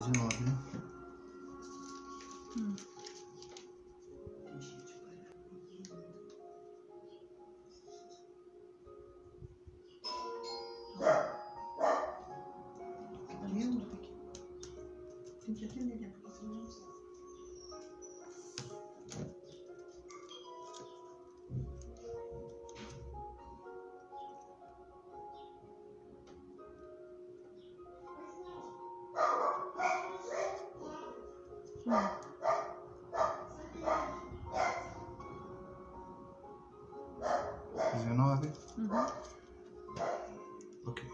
19, né? Tem que atender, né? Porque senão não sabe. Ok.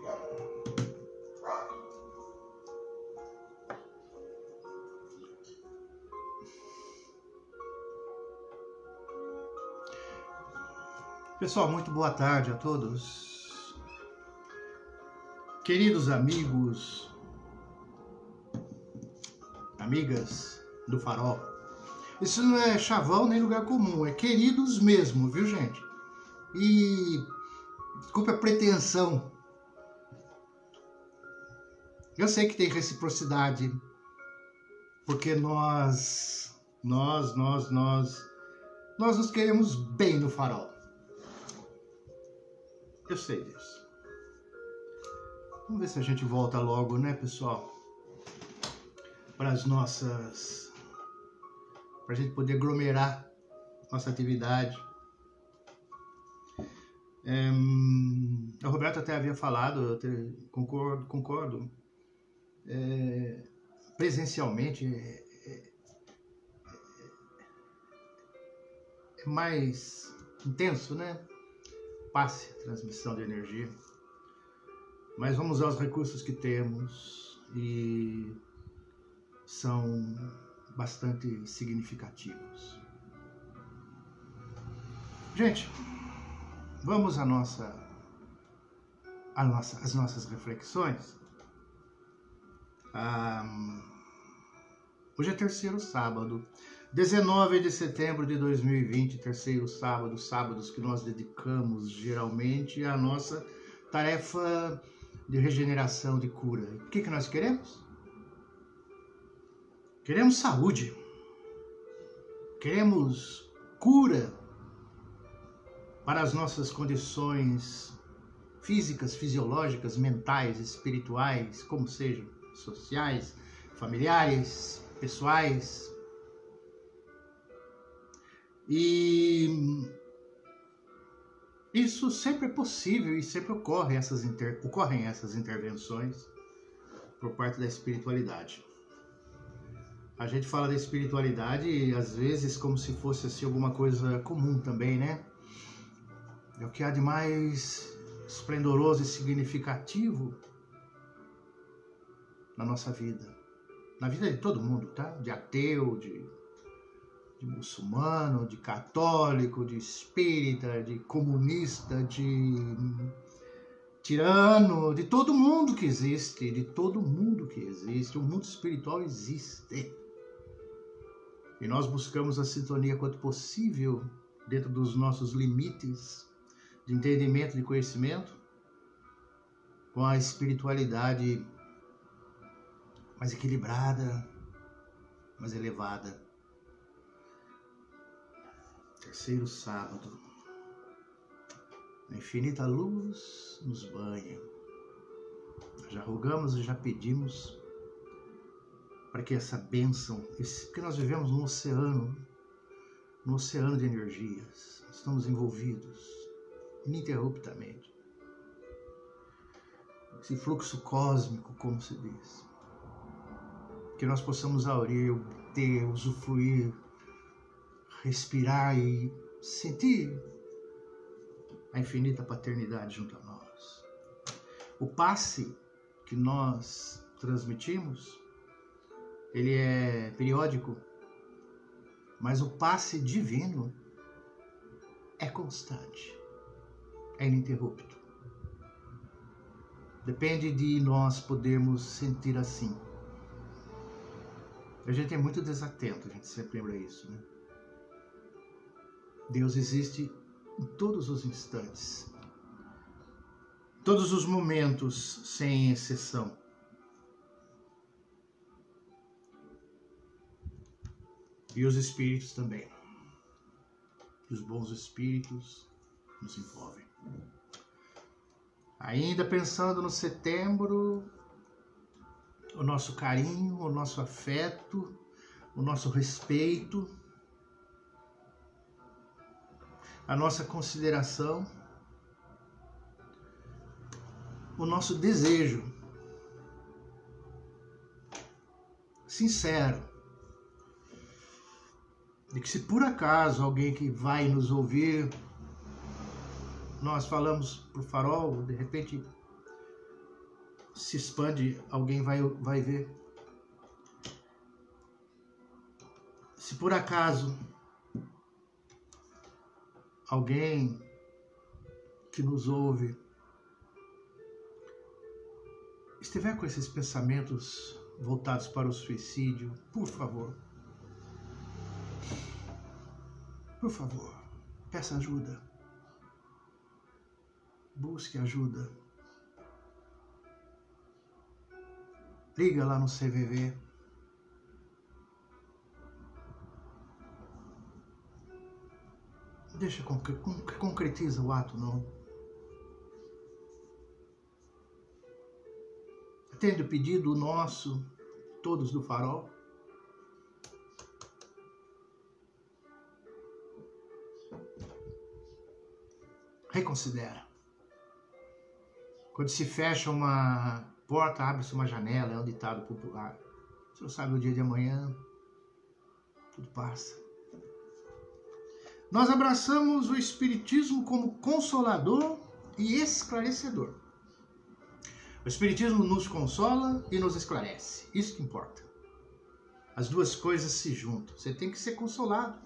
Pessoal, muito boa tarde a todos. Queridos amigos, amigas do Farol. Isso não é chavão nem lugar comum, é queridos mesmo, viu, gente? E desculpe a pretensão. Eu sei que tem reciprocidade, porque nós nos queremos bem no Farol. Eu sei disso. Vamos ver se a gente volta logo, né, pessoal? Para as nossas... para a gente poder aglomerar nossa atividade. A Roberta até havia falado, eu concordo. Presencialmente é mais intenso, né? Passe, transmissão de energia. Mas vamos usar os recursos que temos e são bastante significativos. Gente, vamos às nossas reflexões. Hoje é terceiro sábado, 19 de setembro de 2020, terceiro sábado, sábados que nós dedicamos geralmente à nossa tarefa de regeneração, de cura. O que nós queremos? Queremos saúde, queremos cura para as nossas condições físicas, fisiológicas, mentais, espirituais, como sejam, sociais, familiares, pessoais. E isso sempre é possível e sempre ocorrem essas intervenções por parte da espiritualidade. A gente fala da espiritualidade às vezes como se fosse assim, alguma coisa comum também, né? É o que há de mais esplendoroso e significativo na nossa vida. Na vida de todo mundo, tá? De ateu, de muçulmano, de católico, de espírita, de comunista, de tirano, de todo mundo que existe, O mundo espiritual existe. E nós buscamos a sintonia quanto possível dentro dos nossos limites de entendimento, de conhecimento, com a espiritualidade mais equilibrada, mais elevada. Terceiro sábado, a infinita luz nos banha. Já rogamos e já pedimos para que essa bênção, porque nós vivemos num oceano de energias, estamos envolvidos ininterruptamente. Esse fluxo cósmico, como se diz, que nós possamos aurir, obter, usufruir, respirar e sentir a infinita paternidade junto a nós. O passe que nós transmitimos, ele é periódico, mas o passe divino é constante, é ininterrupto. Depende de nós podermos sentir assim. A gente é muito desatento, a gente sempre lembra isso, né? Deus existe em todos os instantes, todos os momentos, sem exceção. E os espíritos também. Os bons espíritos nos envolvem. Ainda pensando no setembro, o nosso carinho, o nosso afeto, o nosso respeito, a nossa consideração, o nosso desejo sincero de que, se por acaso alguém que vai nos ouvir, nós falamos pro farol, de repente se expande, alguém vai ver. Se por acaso alguém que nos ouve estiver com esses pensamentos voltados para o suicídio, por favor, peça ajuda. Busque ajuda. Liga lá no CVV. Deixa concretiza o ato, não. Atende o pedido nosso, todos do farol. Reconsidera. Quando se fecha uma porta, abre-se uma janela, é um ditado popular. Você não sabe o dia de amanhã, tudo passa. Nós abraçamos o Espiritismo como consolador e esclarecedor. O Espiritismo nos consola e nos esclarece. Isso que importa. As duas coisas se juntam. Você tem que ser consolado,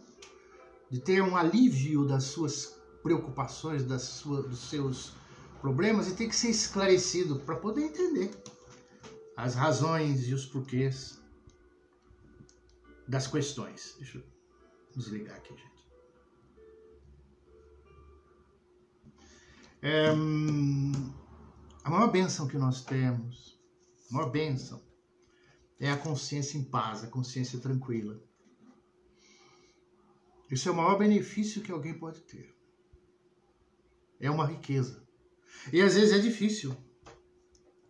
de ter um alívio das suas preocupações, dos seus problemas, e tem que ser esclarecido para poder entender as razões e os porquês das questões. Deixa eu desligar aqui, gente. A maior bênção que nós temos, a maior bênção, é a consciência em paz, a consciência tranquila. Isso é o maior benefício que alguém pode ter. É uma riqueza. E às vezes é difícil,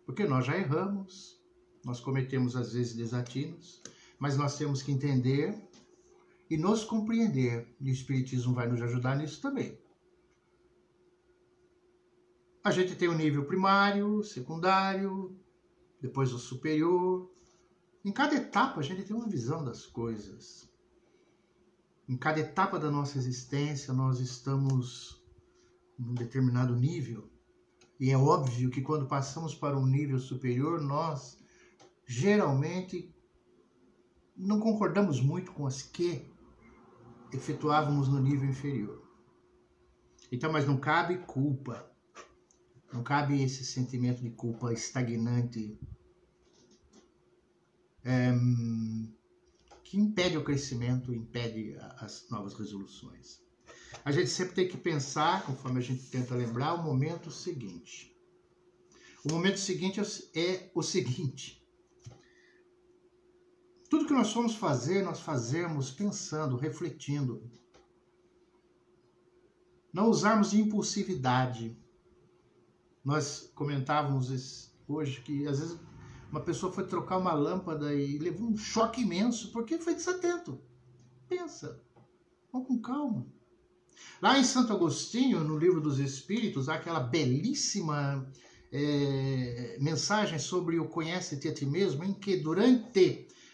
porque nós já erramos, nós cometemos às vezes desatinos, mas nós temos que entender e nos compreender. E o Espiritismo vai nos ajudar nisso também. A gente tem o nível primário, secundário, depois o superior. Em cada etapa a gente tem uma visão das coisas. Em cada etapa da nossa existência nós estamos num determinado nível. E é óbvio que quando passamos para um nível superior, nós geralmente não concordamos muito com as que efetuávamos no nível inferior. Então, mas não cabe culpa. Não cabe esse sentimento de culpa estagnante que impede o crescimento, impede as novas resoluções. A gente sempre tem que pensar, conforme a gente tenta lembrar, o momento seguinte. O momento seguinte é o seguinte. Tudo que nós formos fazer, nós fazemos pensando, refletindo. Não usarmos de impulsividade. Nós comentávamos hoje que às vezes uma pessoa foi trocar uma lâmpada e levou um choque imenso porque foi desatento. Pensa, vamos com calma. Lá em Santo Agostinho, no Livro dos Espíritos, há aquela belíssima mensagem sobre o conhece-te a ti mesmo, em que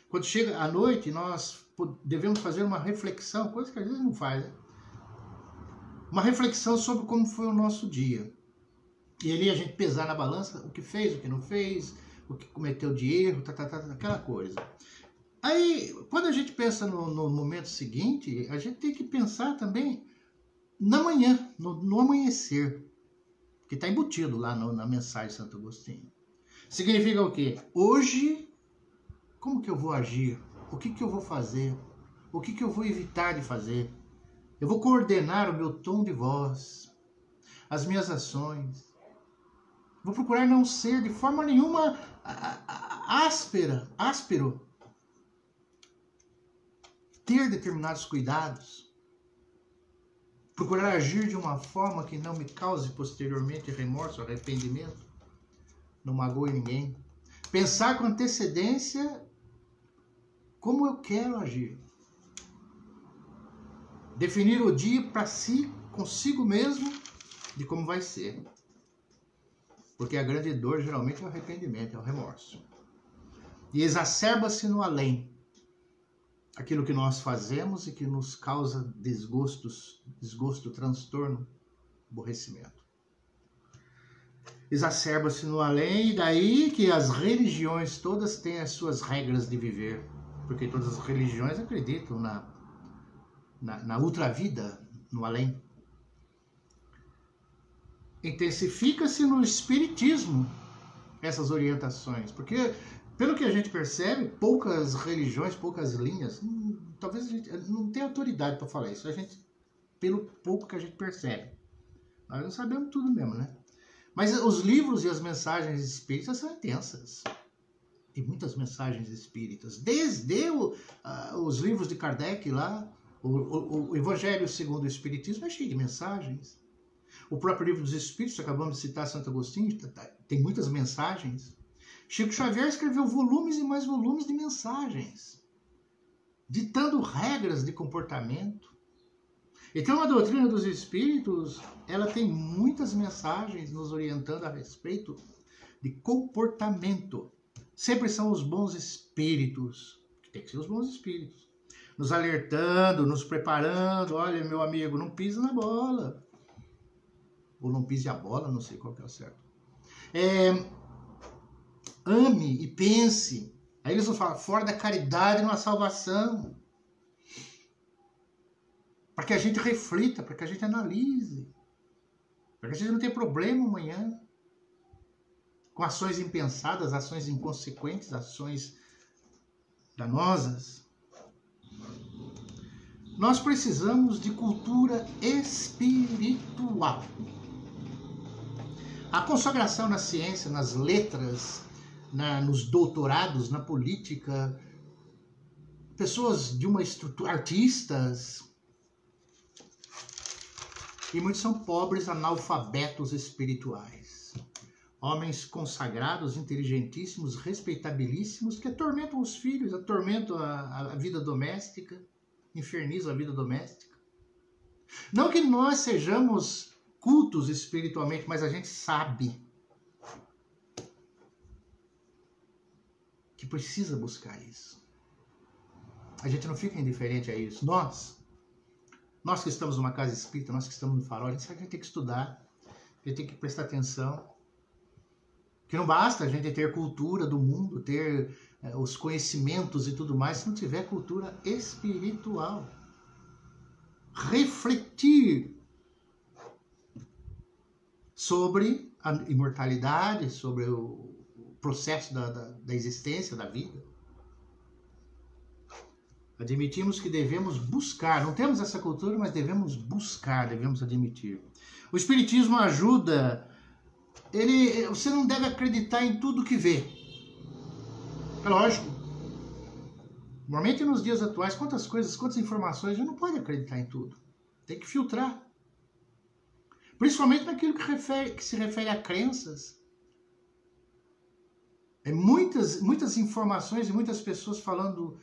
quando chega a noite, nós devemos fazer uma reflexão, coisa que às vezes não faz, né? Uma reflexão sobre como foi o nosso dia. E ali a gente pesar na balança o que fez, o que não fez, o que cometeu de erro, aquela coisa. Aí, quando a gente pensa no momento seguinte, a gente tem que pensar também na manhã, no amanhecer, que está embutido lá na mensagem de Santo Agostinho. Significa o quê? Hoje, como que eu vou agir? O que que eu vou fazer? O que que eu vou evitar de fazer? Eu vou coordenar o meu tom de voz, as minhas ações. Vou procurar não ser de forma nenhuma áspero. ter determinados cuidados, procurar agir de uma forma que não me cause posteriormente remorso, arrependimento, não magoe ninguém. Pensar com antecedência como eu quero agir. Definir o dia para si, consigo mesmo, de como vai ser. Porque a grande dor geralmente é o arrependimento, é o remorso. E exacerba-se no além aquilo que nós fazemos e que nos causa desgosto, transtorno, aborrecimento. Exacerba-se no além, e daí que as religiões todas têm as suas regras de viver. Porque todas as religiões acreditam na ultravida, no além. Intensifica-se no espiritismo essas orientações, porque, pelo que a gente percebe, poucas religiões, poucas linhas, talvez a gente não tenha autoridade para falar isso, pelo pouco que a gente percebe. Nós não sabemos tudo mesmo, né? Mas os livros e as mensagens espíritas são intensas. Tem muitas mensagens espíritas, desde os livros de Kardec lá, o Evangelho segundo o Espiritismo é cheio de mensagens. O próprio Livro dos Espíritos, acabamos de citar Santo Agostinho, tem muitas mensagens. Chico Xavier escreveu volumes e mais volumes de mensagens, ditando regras de comportamento. Então a doutrina dos Espíritos, ela tem muitas mensagens nos orientando a respeito de comportamento. Sempre são os bons espíritos, que tem que ser os bons espíritos, nos alertando, nos preparando. Olha, meu amigo, não pisa na bola. Ou não pise a bola, não sei qual que é o certo. Ame e pense. Aí eles vão falar, fora da caridade não há salvação. Para que a gente reflita, para que a gente analise. Para que a gente não tenha problema amanhã. Com ações impensadas, ações inconsequentes, ações danosas. Nós precisamos de cultura espiritual. A consagração na ciência, nas letras, nos doutorados, na política, pessoas de uma estrutura, artistas, e muitos são pobres analfabetos espirituais. Homens consagrados, inteligentíssimos, respeitabilíssimos, que atormentam os filhos, atormentam a vida doméstica, infernizam a vida doméstica. Não que nós sejamos cultos espiritualmente, mas a gente sabe que precisa buscar isso. A gente não fica indiferente a isso. Nós que estamos numa casa espírita, nós que estamos no farol, a gente sabe que a gente tem que estudar, a gente tem que prestar atenção. Que não basta a gente ter cultura do mundo, ter os conhecimentos e tudo mais, se não tiver cultura espiritual. Refletir sobre a imortalidade, sobre o processo da existência, da vida. Admitimos que devemos buscar, não temos essa cultura, mas devemos buscar, devemos admitir. O Espiritismo ajuda, você não deve acreditar em tudo que vê. É lógico. Normalmente nos dias atuais, quantas informações, a gente não pode acreditar em tudo. Tem que filtrar. Principalmente naquilo que se refere a crenças. Muitas informações e muitas pessoas falando,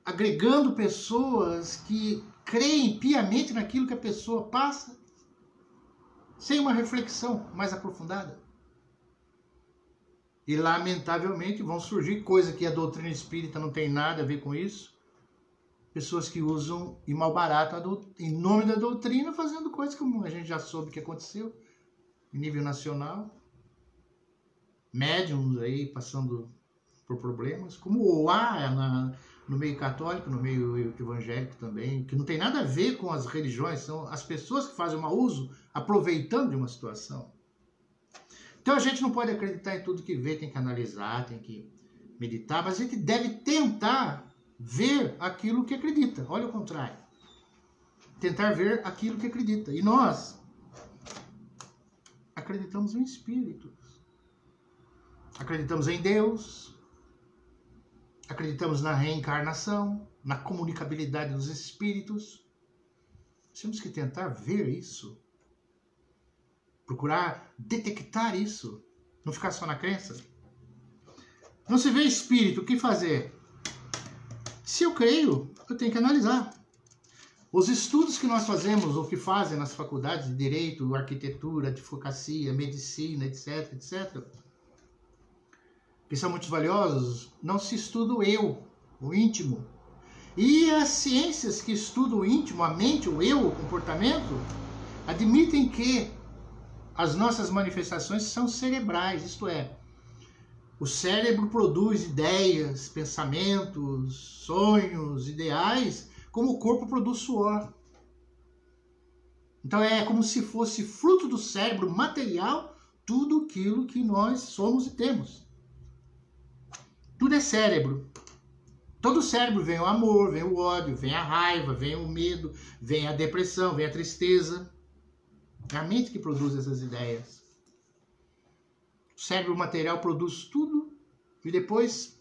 agregando pessoas que creem piamente naquilo que a pessoa passa, sem uma reflexão mais aprofundada. E, lamentavelmente, vão surgir coisas que a doutrina espírita não tem nada a ver com isso. Pessoas que usam e malbaratam em nome da doutrina, fazendo coisas como a gente já soube que aconteceu em nível nacional. Médiums aí passando por problemas, como há no meio católico, no meio evangélico também, que não tem nada a ver com as religiões, são as pessoas que fazem mau uso, aproveitando de uma situação. Então a gente não pode acreditar em tudo que vê, tem que analisar, tem que meditar, mas a gente deve tentar ver aquilo que acredita. Olha o contrário. Tentar ver aquilo que acredita. E nós acreditamos em espíritos. Acreditamos em Deus. acreditamos na reencarnação, na comunicabilidade dos espíritos. Temos que tentar ver isso, procurar detectar isso, não ficar só na crença. Não se vê espírito, o que fazer? Se eu creio, eu tenho que analisar. Os estudos que nós fazemos, ou que fazem nas faculdades de Direito, Arquitetura, Advocacia, Medicina, etc., etc., que são muito valiosos, não se estuda o eu, o íntimo. E as ciências que estudam o íntimo, a mente, o eu, o comportamento, admitem que as nossas manifestações são cerebrais, isto é, o cérebro produz ideias, pensamentos, sonhos, ideais, como o corpo produz suor. Então é como se fosse fruto do cérebro material tudo aquilo que nós somos e temos. Tudo é cérebro. Todo o cérebro vem o amor, vem o ódio, vem a raiva, vem o medo, vem a depressão, vem a tristeza. É a mente que produz essas ideias. O cérebro material produz tudo e depois,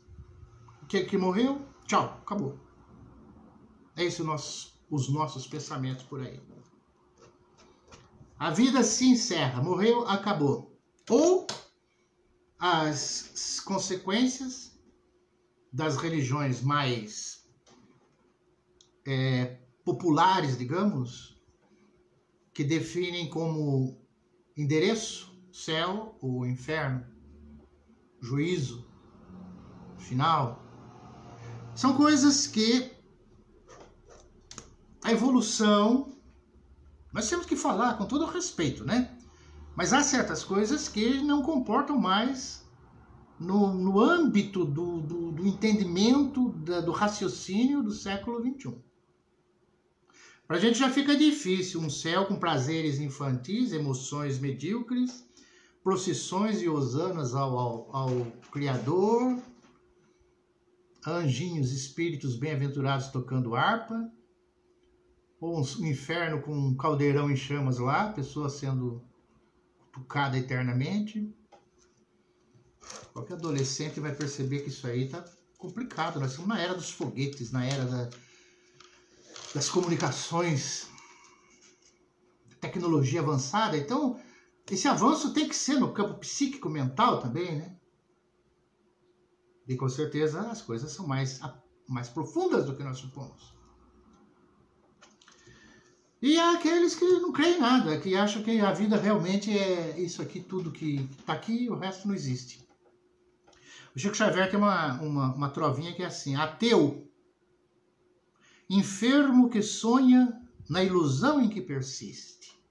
o que morreu? Tchau, acabou. É isso os nossos pensamentos por aí. A vida se encerra, morreu, acabou. Ou as consequências das religiões mais populares, digamos, que definem como endereço céu ou inferno, juízo, final. São coisas que a evolução, nós temos que falar com todo respeito, né? Mas há certas coisas que não comportam mais no âmbito do entendimento, do raciocínio do século XXI. Para a gente já fica difícil um céu com prazeres infantis, emoções medíocres, procissões e hosanas ao Criador, anjinhos, espíritos bem-aventurados tocando harpa, ou um inferno com um caldeirão em chamas lá, pessoa sendo cutucada eternamente. Qualquer adolescente vai perceber que isso aí está complicado. Nós estamos na era dos foguetes, na era das comunicações, tecnologia avançada. Então, esse avanço tem que ser no campo psíquico-mental também, né? E com certeza as coisas são mais profundas do que nós supomos. E há aqueles que não creem em nada, que acham que a vida realmente é isso aqui, tudo que está aqui e o resto não existe. O Chico Xavier tem uma trovinha que é assim: ateu, enfermo que sonha na ilusão em que persiste,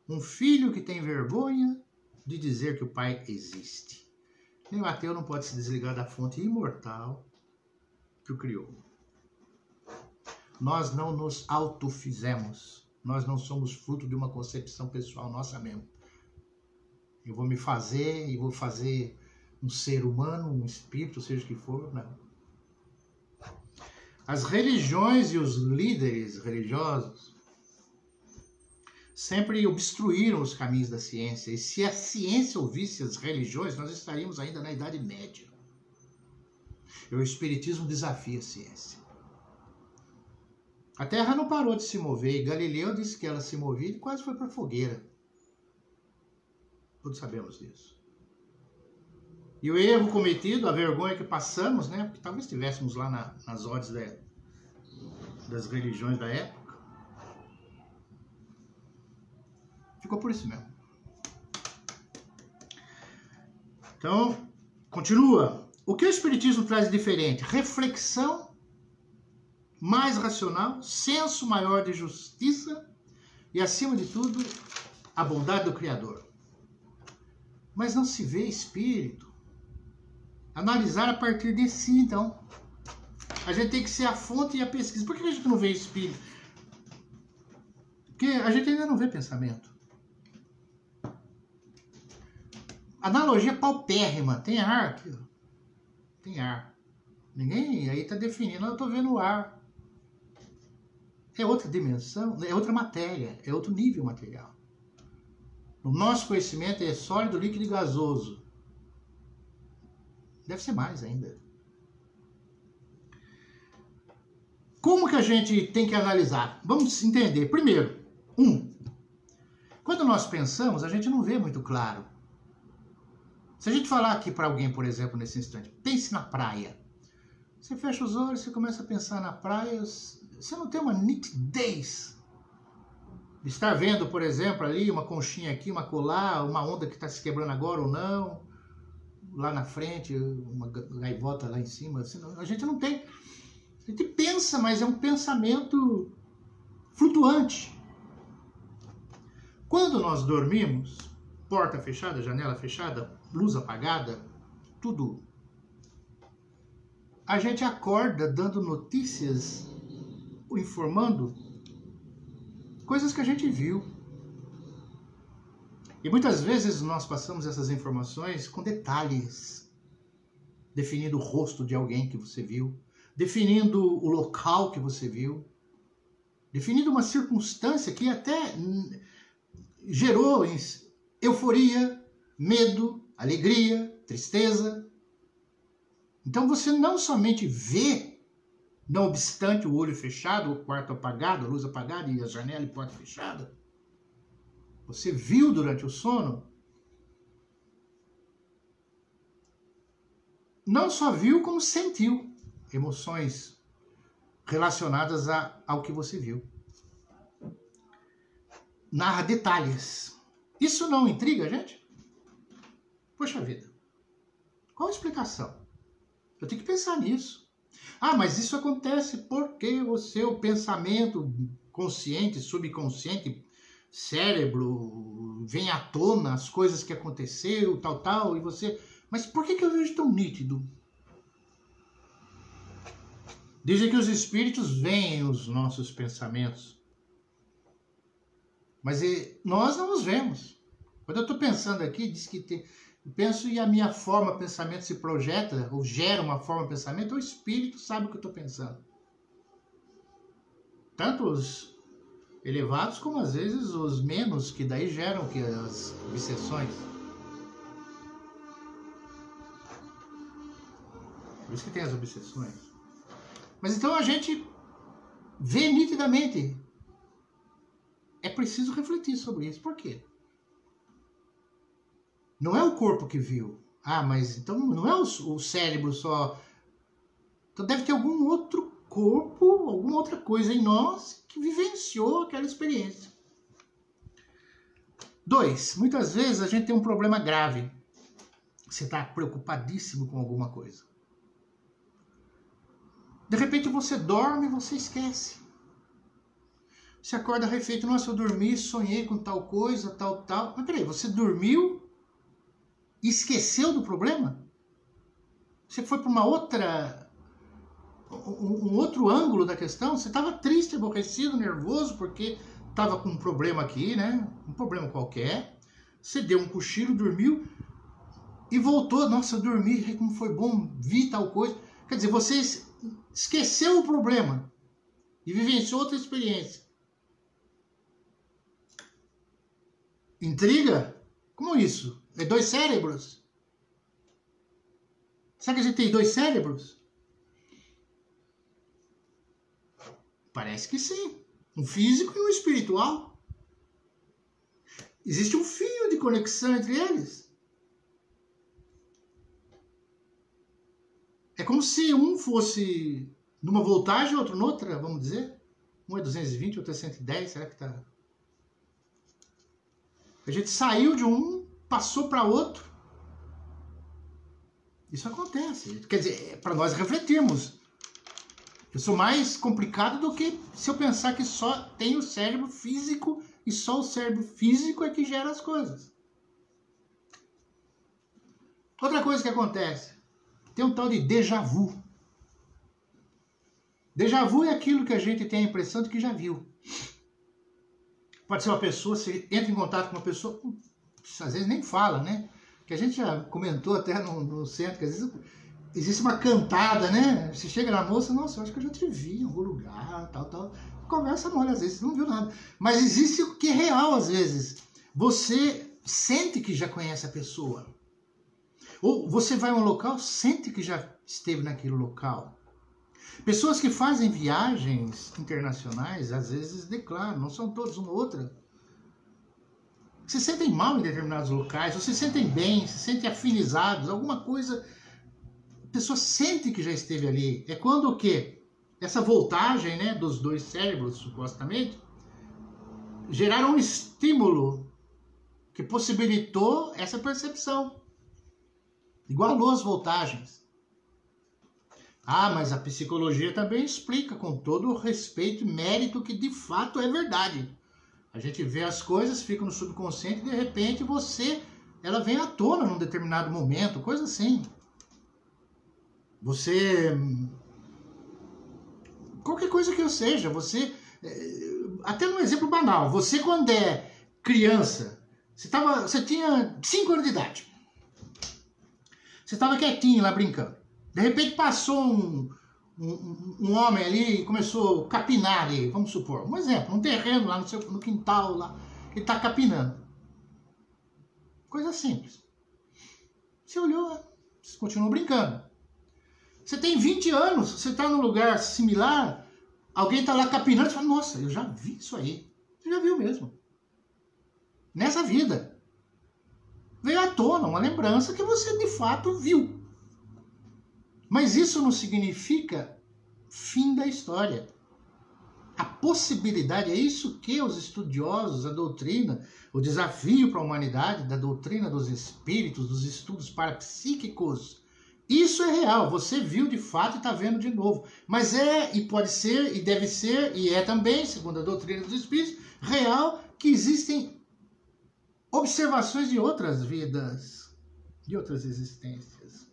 um filho que tem vergonha de dizer que o pai existe. Nem o ateu não pode se desligar da fonte imortal que o criou. Nós não nos autofizemos. Nós não somos fruto de uma concepção pessoal nossa mesmo. Eu vou me fazer e vou fazer um ser humano, um espírito, seja o que for, não. As religiões e os líderes religiosos sempre obstruíram os caminhos da ciência. E se a ciência ouvisse as religiões, nós estaríamos ainda na Idade Média. E o Espiritismo desafia a ciência. A Terra não parou de se mover, e Galileu disse que ela se movia e quase foi para a fogueira. Todos sabemos disso. E o erro cometido, a vergonha que passamos, né? Porque talvez estivéssemos lá nas odds das religiões da época. Ficou por isso mesmo. Então, continua. O que o Espiritismo traz de diferente? Reflexão mais racional, senso maior de justiça e, acima de tudo, a bondade do Criador. Mas não se vê espírito. Analisar a partir de si, então. A gente tem que ser a fonte e a pesquisa. Por que a gente não vê espírito? Porque a gente ainda não vê pensamento. Analogia paupérrima. Tem ar aqui, ó. Tem ar. Ninguém aí está definindo. Eu estou vendo o ar. É outra dimensão, é outra matéria, é outro nível material. O nosso conhecimento é sólido, líquido e gasoso. Deve ser mais ainda. Como que a gente tem que analisar? Vamos entender. Primeiro, quando nós pensamos, a gente não vê muito claro. Se a gente falar aqui para alguém, por exemplo, nesse instante, pense na praia. Você fecha os olhos, você começa a pensar na praia, você não tem uma nitidez de estar vendo, por exemplo, ali uma conchinha aqui, uma colar, uma onda que está se quebrando agora ou não, lá na frente, uma gaivota lá em cima. Assim, a gente não tem. A gente pensa, mas é um pensamento flutuante. Quando nós dormimos, porta fechada, janela fechada, luz apagada, tudo, a gente acorda dando notícias, informando coisas que a gente viu. E muitas vezes nós passamos essas informações com detalhes, definindo o rosto de alguém que você viu, definindo o local que você viu, definindo uma circunstância que até gerou euforia, medo, alegria, tristeza. Então você não somente vê, não obstante o olho fechado, o quarto apagado, a luz apagada e a janela e porta fechada, você viu durante o sono, não só viu, como sentiu emoções relacionadas ao que você viu. Narra detalhes. Isso não intriga a gente? Poxa vida, qual a explicação? Eu tenho que pensar nisso. Ah, mas isso acontece porque o seu pensamento consciente, subconsciente, cérebro, vem à tona as coisas que aconteceram, tal, e você... Mas por que eu vejo tão nítido? Dizem que os espíritos veem os nossos pensamentos, mas nós não os vemos. Quando eu estou pensando aqui, diz que eu penso e a minha forma de pensamento se projeta, ou gera uma forma de pensamento, o espírito sabe o que eu estou pensando. Tanto os elevados, como às vezes os menos, que daí geram que as obsessões. Por isso que tem as obsessões. Mas então a gente vê nitidamente. É preciso refletir sobre isso. Por quê? Não é o corpo que viu. Ah, mas então não é o cérebro só. Então deve ter algum outro corpo, alguma outra coisa em nós que vivenciou aquela experiência. 2. Muitas vezes a gente tem um problema grave. Você está preocupadíssimo com alguma coisa. De repente você dorme e você esquece. Você acorda refeito, nossa, eu dormi, sonhei com tal coisa, tal. Mas peraí, você dormiu e esqueceu do problema? Você foi para um outro ângulo da questão? Você estava triste, aborrecido, nervoso, porque estava com um problema aqui, né? Um problema qualquer. Você deu um cochilo, dormiu e voltou. Nossa, eu dormi, como foi bom, vi tal coisa. Quer dizer, você esqueceu o problema e vivenciou outra experiência. Intriga? Como isso? É 2 cérebros? Será que a gente tem 2 cérebros? Parece que sim. Um físico e um espiritual. Existe um fio de conexão entre eles. É como se um fosse numa voltagem e outro noutra, vamos dizer. Um é 220, outro é 110, será que tá... A gente saiu de um, passou para outro. Isso acontece. Quer dizer, é para nós refletirmos. Eu sou mais complicado do que se eu pensar que só tem o cérebro físico e só o cérebro físico é que gera as coisas. Outra coisa que acontece, tem um tal de déjà vu. Déjà vu é aquilo que a gente tem a impressão de que já viu. Pode ser uma pessoa, você entra em contato com uma pessoa, às vezes nem fala, né? Que a gente já comentou até no centro, que às vezes existe uma cantada, né? Você chega na moça, nossa, eu acho que eu já te vi em algum lugar, tal. Conversa mole, às vezes, você não viu nada. Mas existe o que é real, às vezes. Você sente que já conhece a pessoa. Ou você vai a um local, sente que já esteve naquele local. Pessoas que fazem viagens internacionais, às vezes declaram, não são todos, uma ou outra, se sentem mal em determinados locais, ou se sentem bem, se sentem afinizados, alguma coisa, a pessoa sente que já esteve ali. É quando o quê? Essa voltagem, né, dos dois cérebros, supostamente, geraram um estímulo que possibilitou essa percepção. Igualou as voltagens. Ah, mas a psicologia também explica com todo o respeito e mérito que de fato é verdade. A gente vê as coisas, fica no subconsciente e de repente ela vem à tona num determinado momento, coisa assim. Qualquer coisa que eu seja, até num exemplo banal, você quando é criança, você tinha 5 anos de idade, você estava quietinho lá brincando, de repente passou um homem ali e começou a capinar ali, vamos supor, um exemplo, um terreno lá no quintal, lá, ele está capinando. Coisa simples. Você olhou, você continuou brincando. Você tem 20 anos, você está num lugar similar, alguém está lá capinando, você fala, nossa, eu já vi isso aí. Você já viu mesmo. Nessa vida. Veio à tona uma lembrança que você de fato viu. Mas isso não significa fim da história. A possibilidade, é isso que os estudiosos, a doutrina, o desafio para a humanidade, da doutrina dos espíritos, dos estudos parapsíquicos, isso é real, você viu de fato e está vendo de novo. Mas e pode ser, e deve ser, e é também, segundo a doutrina dos espíritos, real que existem observações de outras vidas, de outras existências.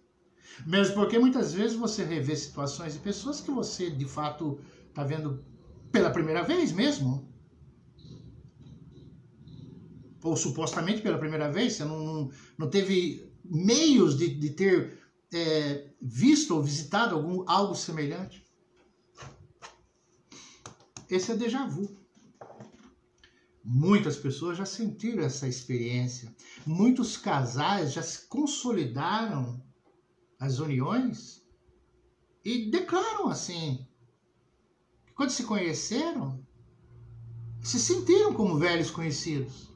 Mesmo porque muitas vezes você revê situações de pessoas que você de fato está vendo pela primeira vez mesmo. Ou supostamente pela primeira vez, você não teve meios de ter visto ou visitado algo semelhante. Esse é déjà vu. Muitas pessoas já sentiram essa experiência. Muitos casais já se consolidaram as uniões e declaram assim, que quando se conheceram, se sentiram como velhos conhecidos.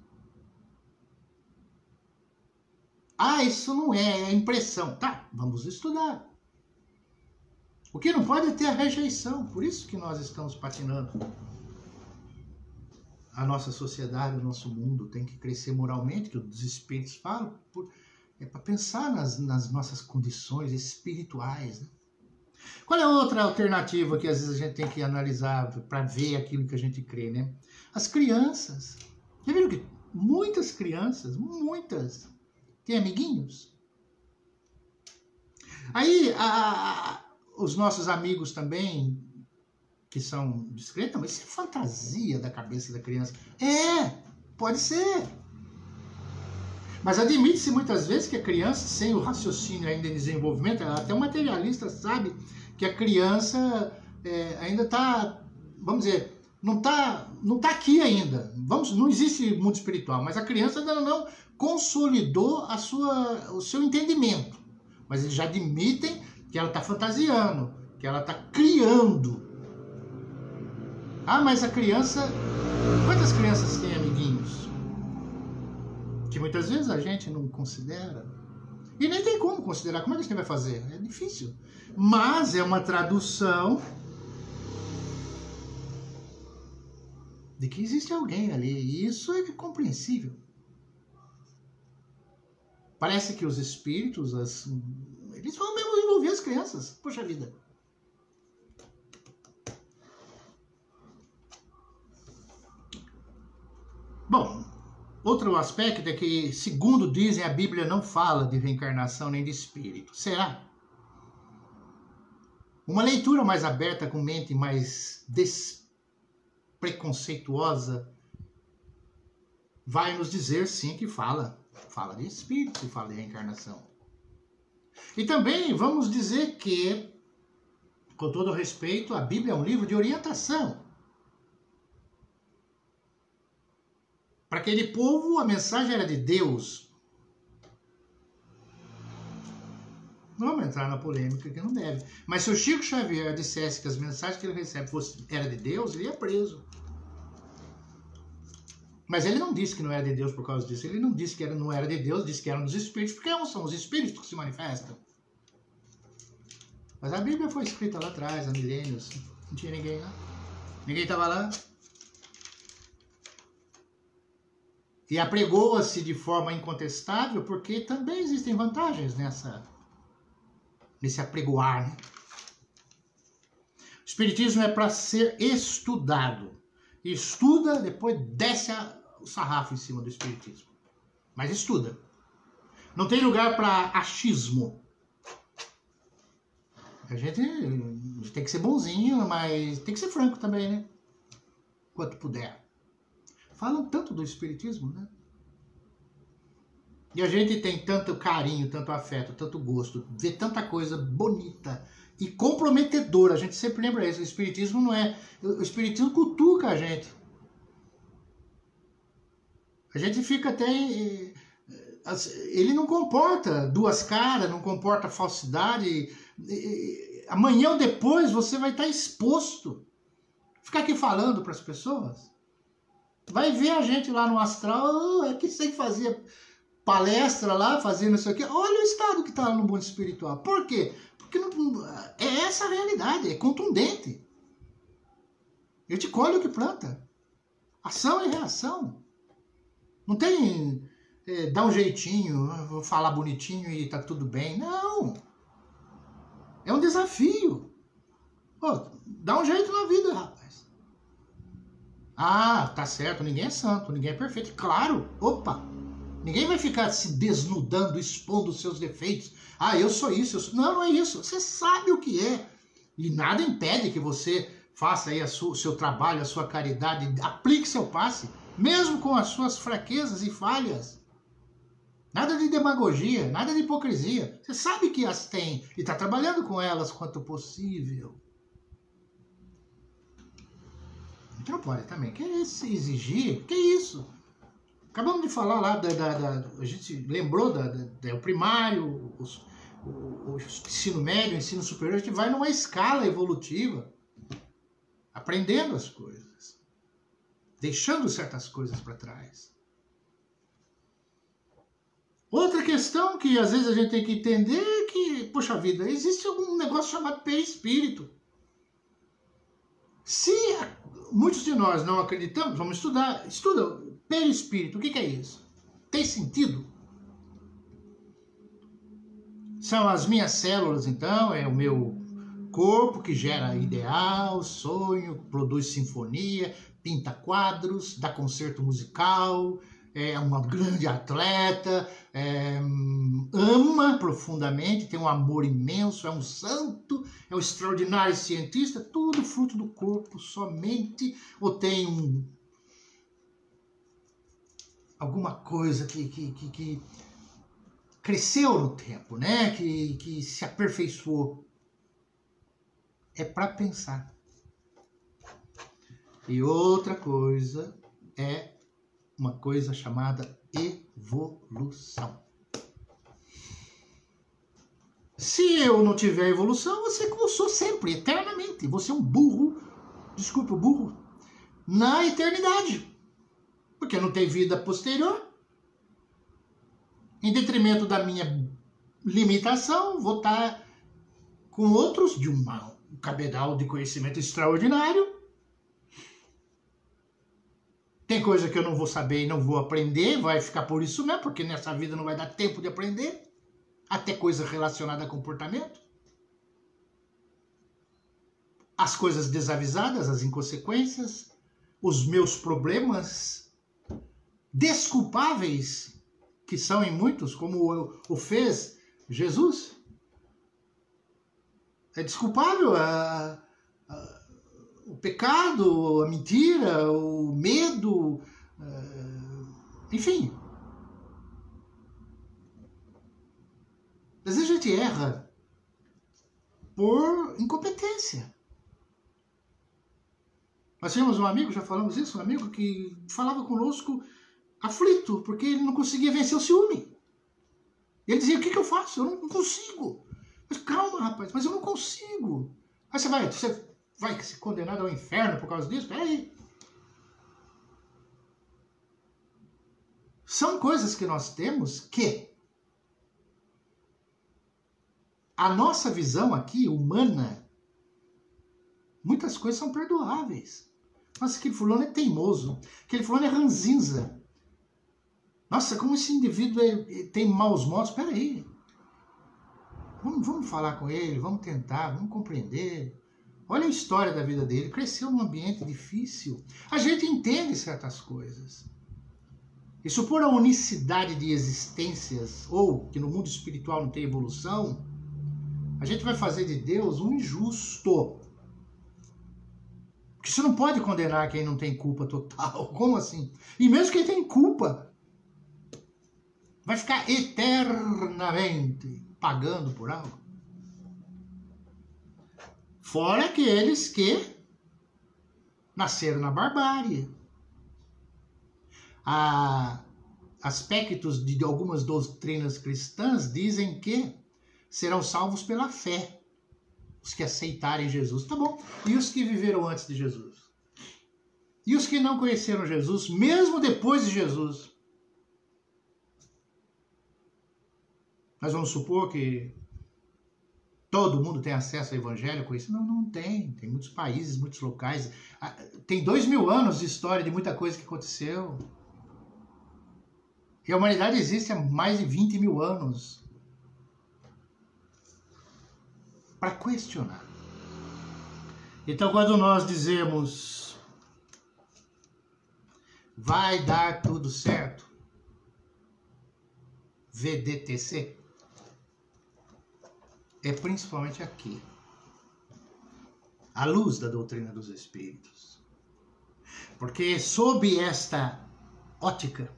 Ah, isso não é impressão. Tá, vamos estudar. O que não pode é ter a rejeição. Por isso que nós estamos patinando. A nossa sociedade, o nosso mundo tem que crescer moralmente, que os espíritos falam, para pensar nas nossas condições espirituais. Né? Qual é a outra alternativa que às vezes a gente tem que analisar para ver aquilo que a gente crê, né? As crianças. Já viram que muitas crianças, muitas, têm amiguinhos? Aí, os nossos amigos também, que são discretos, mas isso é fantasia da cabeça da criança. Pode ser. Mas admite-se muitas vezes que a criança, sem o raciocínio ainda em desenvolvimento, até um materialista sabe que a criança ainda está, vamos dizer, não tá aqui ainda. Não existe mundo espiritual, mas a criança ainda não consolidou o seu entendimento. Mas eles já admitem que ela está fantasiando, que ela está criando. Ah, mas a criança... Quantas crianças têm amiguinhos? Que muitas vezes a gente não considera. E nem tem como considerar. Como é que a gente vai fazer? É difícil. Mas é uma tradução de que existe alguém ali. E isso é compreensível. Parece que os espíritos, eles vão mesmo envolver as crianças. Poxa vida. Bom, outro aspecto é que, segundo dizem, a Bíblia não fala de reencarnação nem de espírito. Será? Uma leitura mais aberta, com mente mais despreconceituosa, vai nos dizer, sim, que fala. Fala de espírito e fala de reencarnação. E também vamos dizer que, com todo respeito, a Bíblia é um livro de orientação. Para aquele povo, a mensagem era de Deus. Não vamos entrar na polêmica que não deve. Mas se o Chico Xavier dissesse que as mensagens que ele recebe eram de Deus, ele ia preso. Mas ele não disse que não era de Deus por causa disso. Ele não disse que não era de Deus, disse que eram dos espíritos, porque não são os espíritos que se manifestam. Mas a Bíblia foi escrita lá atrás, há milênios. Não tinha ninguém lá. Ninguém estava lá. E apregou-se de forma incontestável, porque também existem vantagens nesse apregoar. Né? O Espiritismo é para ser estudado. Estuda, depois desce o sarrafo em cima do Espiritismo. Mas estuda. Não tem lugar para achismo. A gente tem que ser bonzinho, mas tem que ser franco também, né? Quanto puder. Falam tanto do Espiritismo, né? E a gente tem tanto carinho, tanto afeto, tanto gosto, vê tanta coisa bonita e comprometedora. A gente sempre lembra isso. O Espiritismo não é... O Espiritismo cutuca a gente. A gente fica até... Ele não comporta duas caras, não comporta falsidade. Amanhã ou depois você vai estar exposto. Ficar aqui falando para as pessoas. Vai ver a gente lá no astral, é que você fazia palestra lá, fazendo isso aqui. Olha o estado que está lá no mundo espiritual. Por quê? Porque não, é essa a realidade, é contundente. Eu te colho o que planta. Ação e reação. Não tem dar um jeitinho, vou falar bonitinho e tá tudo bem. Não. É um desafio. Pô, dá um jeito na vida, rapaz. Ah, tá certo, ninguém é santo, ninguém é perfeito. Claro, opa. Ninguém vai ficar se desnudando, expondo os seus defeitos. Ah, eu sou isso, eu sou... Não, não é isso. Você sabe o que é. E nada impede que você faça aí o seu trabalho, a sua caridade, aplique seu passe, mesmo com as suas fraquezas e falhas. Nada de demagogia, nada de hipocrisia. Você sabe que as tem e está trabalhando com elas quanto possível. A gente não pode também querer se exigir. Que isso? Acabamos de falar lá, a gente lembrou do primário, o ensino médio, o ensino superior. A gente vai numa escala evolutiva, aprendendo as coisas, deixando certas coisas para trás. Outra questão que às vezes a gente tem que entender é que, poxa vida, existe um negócio chamado perispírito. Se muitos de nós não acreditamos, vamos estudar. Estuda perispírito, o que é isso? Tem sentido? São as minhas células, então, é o meu corpo que gera ideal, sonho, produz sinfonia, pinta quadros, dá concerto musical, é uma grande atleta, ama profundamente, tem um amor imenso, é um santo, é um extraordinário cientista, tudo fruto do corpo somente, ou tem alguma coisa que cresceu no tempo, né? Que se aperfeiçoou. É para pensar. E outra coisa é uma coisa chamada evolução. Se eu não tiver evolução, você como eu sou sempre, eternamente. Você é um burro, desculpa, burro, na eternidade. Porque não tem vida posterior. Em detrimento da minha limitação, vou estar com outros de um cabedal de conhecimento extraordinário. Tem coisa que eu não vou saber e não vou aprender, vai ficar por isso mesmo, porque nessa vida não vai dar tempo de aprender. Até coisa relacionada a comportamento. As coisas desavisadas, as inconsequências, os meus problemas desculpáveis, que são em muitos, como o fez Jesus. É desculpável o pecado, a mentira, o medo, enfim. Às vezes a gente erra por incompetência. Nós tínhamos um amigo, já falamos isso, um amigo que falava conosco aflito, porque ele não conseguia vencer o ciúme. Ele dizia, o que eu faço? Eu não consigo. Mas calma, rapaz, mas eu não consigo. Aí você vai ser condenado ao inferno por causa disso? Peraí. São coisas que nós temos que a nossa visão aqui, humana, muitas coisas são perdoáveis. Nossa, aquele fulano é teimoso, aquele fulano é ranzinza. Nossa, como esse indivíduo tem maus modos. Peraí. Vamos falar com ele, vamos tentar, vamos compreender. Olha a história da vida dele. Cresceu num ambiente difícil. A gente entende certas coisas. E supor a unicidade de existências, ou que no mundo espiritual não tem evolução, a gente vai fazer de Deus um injusto. Porque você não pode condenar quem não tem culpa total. Como assim? E mesmo quem tem culpa vai ficar eternamente pagando por algo. Fora aqueles que nasceram na barbárie. Aspectos de algumas doutrinas cristãs dizem que serão salvos pela fé. Os que aceitarem Jesus, tá bom. E os que viveram antes de Jesus? E os que não conheceram Jesus, mesmo depois de Jesus? Nós vamos supor que todo mundo tem acesso ao evangelho com isso? Não, não tem. Tem muitos países, muitos locais. Tem 2000 anos de história de muita coisa que aconteceu. E a humanidade existe há mais de 20 mil anos. Para questionar. Então, quando nós dizemos vai dar tudo certo, VDTC, é principalmente aqui, à luz da doutrina dos Espíritos. Porque sob esta ótica,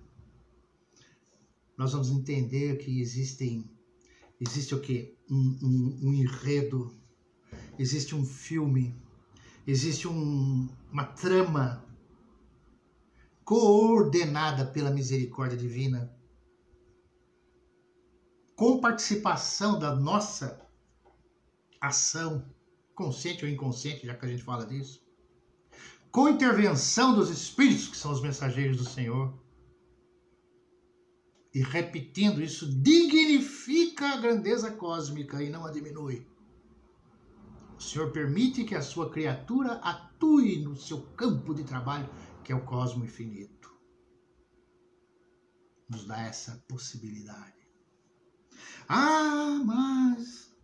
nós vamos entender que existe o quê? Um enredo, existe um filme, existe uma trama coordenada pela misericórdia divina, com participação da nossa ação, consciente ou inconsciente, já que a gente fala disso, com intervenção dos Espíritos, que são os mensageiros do Senhor. E repetindo isso, dignifica a grandeza cósmica e não a diminui. O Senhor permite que a sua criatura atue no seu campo de trabalho, que é o cosmo infinito. Nos dá essa possibilidade. Ah, mas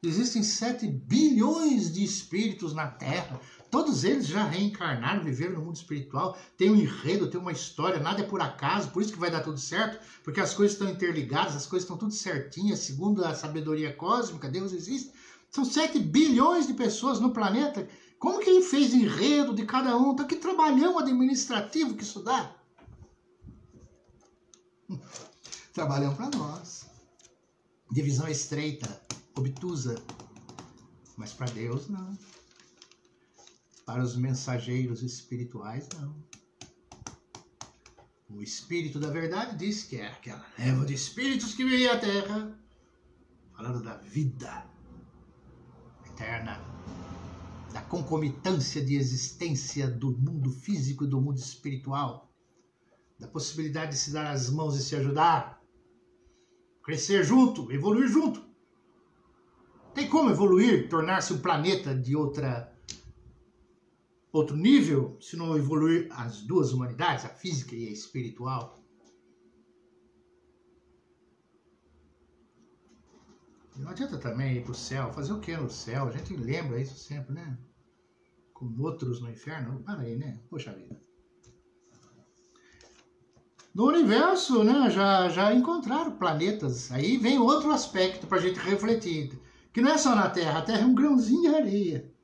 existem 7 bilhões de espíritos na Terra. Todos eles já reencarnaram, viveram no mundo espiritual, tem um enredo, tem uma história, nada é por acaso, por isso que vai dar tudo certo, porque as coisas estão interligadas, as coisas estão tudo certinhas, segundo a sabedoria cósmica, Deus existe. São 7 bilhões de pessoas no planeta. Como que ele fez enredo de cada um? Tá que trabalhão administrativo que isso dá? Trabalhão para nós. Divisão estreita, obtusa, mas para Deus não. Para os mensageiros espirituais, não. O Espírito da Verdade diz que é aquela névoa de espíritos que veio à Terra, falando da vida eterna, da concomitância de existência do mundo físico e do mundo espiritual, da possibilidade de se dar as mãos e se ajudar, crescer junto, evoluir junto. Tem como evoluir, tornar-se um planeta de outro nível, se não evoluir as duas humanidades, a física e a espiritual? Não adianta também ir para o céu. Fazer o que no céu? A gente lembra isso sempre, né? Com outros no inferno. Para aí, né? Poxa vida. No universo, né? Já encontraram planetas. Aí vem outro aspecto para a gente refletir. Que não é só na Terra. A Terra é um grãozinho de areia.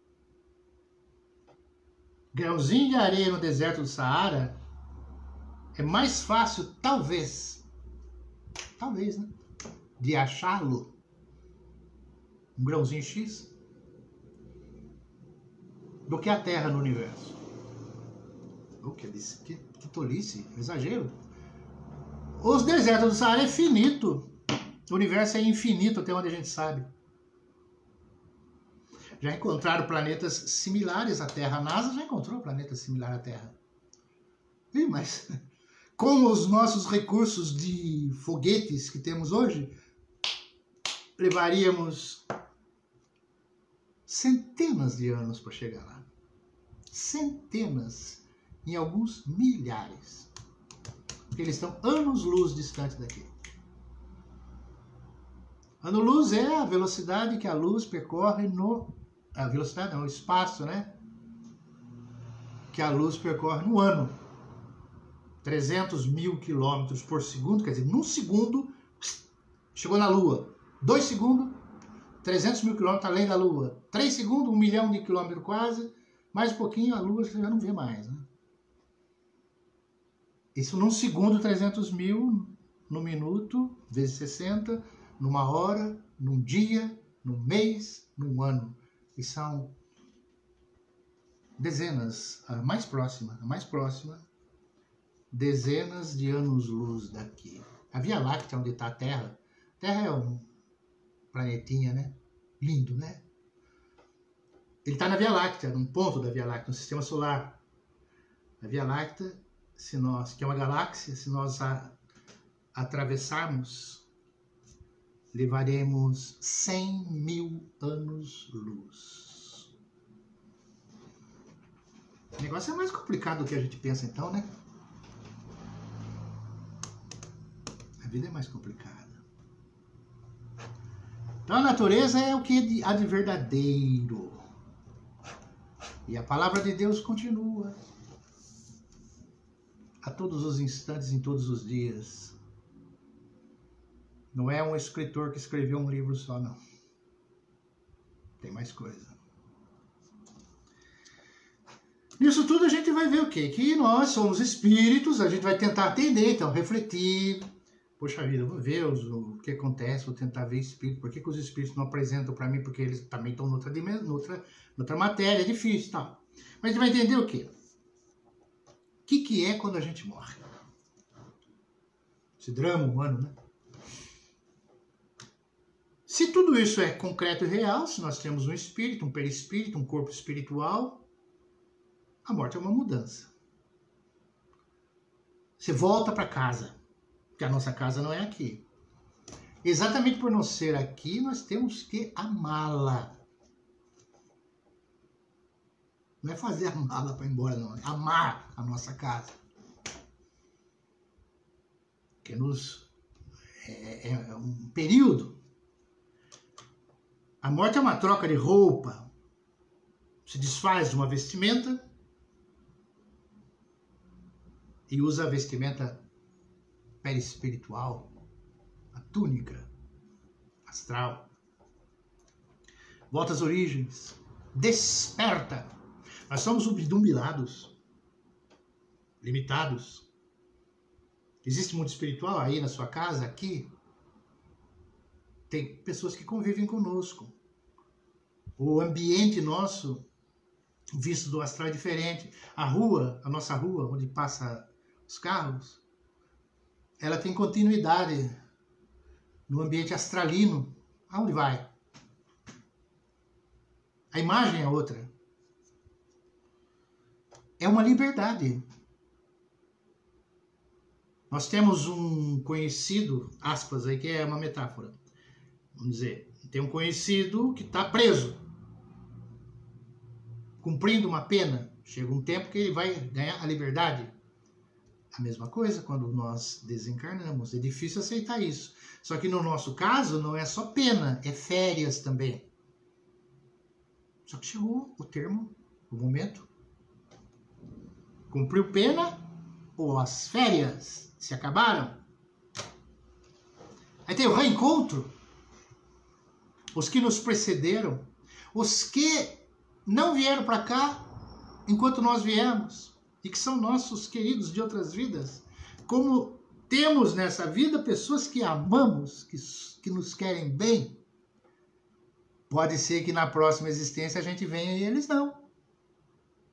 Grãozinho de areia no deserto do Saara é mais fácil, talvez, né? De achá-lo. Um grãozinho X, do que a Terra no universo. Que tolice, exagero. Os desertos do Saara é finito. O universo é infinito, até onde a gente sabe. Já encontraram planetas similares à Terra. A NASA já encontrou planeta similar à Terra. Ih, mas com os nossos recursos de foguetes que temos hoje, levaríamos centenas de anos para chegar lá. Centenas, em alguns milhares. Porque eles estão anos-luz distante daqui. Ano-luz é a velocidade que a luz percorre no... A velocidade não, o espaço, né? Que a luz percorre no ano. 300 mil quilômetros por segundo, quer dizer, num segundo, chegou na Lua. 2 segundos, 300 mil quilômetros além da Lua. 3 segundos, 1 milhão de quilômetros quase. Mais um pouquinho, a Lua você já não vê mais, né? Isso num segundo, 300 mil, no minuto, vezes 60, numa hora, num dia, num mês, num ano. E são dezenas, a mais próxima, dezenas de anos-luz daqui. A Via Láctea, onde está a Terra, a Terra é um planetinha, né? Lindo, né? Ele está na Via Láctea, num ponto da Via Láctea, no Sistema Solar. A Via Láctea, que é uma galáxia, se nós atravessarmos, levaremos 100 mil anos-luz. O negócio é mais complicado do que a gente pensa, então, né? A vida é mais complicada. Então a natureza é o que há de verdadeiro. E a palavra de Deus continua a todos os instantes, em todos os dias. Não é um escritor que escreveu um livro só, não. Tem mais coisa. Nisso tudo a gente vai ver o quê? Que nós somos espíritos, a gente vai tentar atender, então refletir. Poxa vida, vou ver o que acontece, vou tentar ver espírito. Por que os espíritos não apresentam para mim? Porque eles também estão noutra matéria, é difícil e tal. Mas a gente vai entender o quê? O que é quando a gente morre? Esse drama humano, né? Se tudo isso é concreto e real, se nós temos um espírito, um perispírito, um corpo espiritual, a morte é uma mudança. Você volta para casa, porque a nossa casa não é aqui. Exatamente por não ser aqui, nós temos que amá-la. Não é fazer a mala para ir embora, não. É amar a nossa casa. Que é um período. A morte é uma troca de roupa. Se desfaz de uma vestimenta e usa a vestimenta perispiritual, a túnica astral. Volta às origens. Desperta. Nós somos obnubilados, limitados. Existe mundo espiritual aí na sua casa, aqui? Tem pessoas que convivem conosco. O ambiente nosso, visto do astral, é diferente. A nossa rua, onde passam os carros, ela tem continuidade no ambiente astralino. Aonde vai? A imagem é outra. É uma liberdade. Nós temos um conhecido, aspas aí, que é uma metáfora. Vamos dizer, tem um conhecido que está preso, cumprindo uma pena. Chega um tempo que ele vai ganhar a liberdade. A mesma coisa quando nós desencarnamos. É difícil aceitar isso. Só que no nosso caso não é só pena, é férias também. Só que chegou o termo, o momento. Cumpriu pena ou as férias se acabaram? Aí tem o reencontro. Os que nos precederam, os que não vieram para cá enquanto nós viemos e que são nossos queridos de outras vidas. Como temos nessa vida pessoas que amamos, que nos querem bem, pode ser que na próxima existência a gente venha e eles não.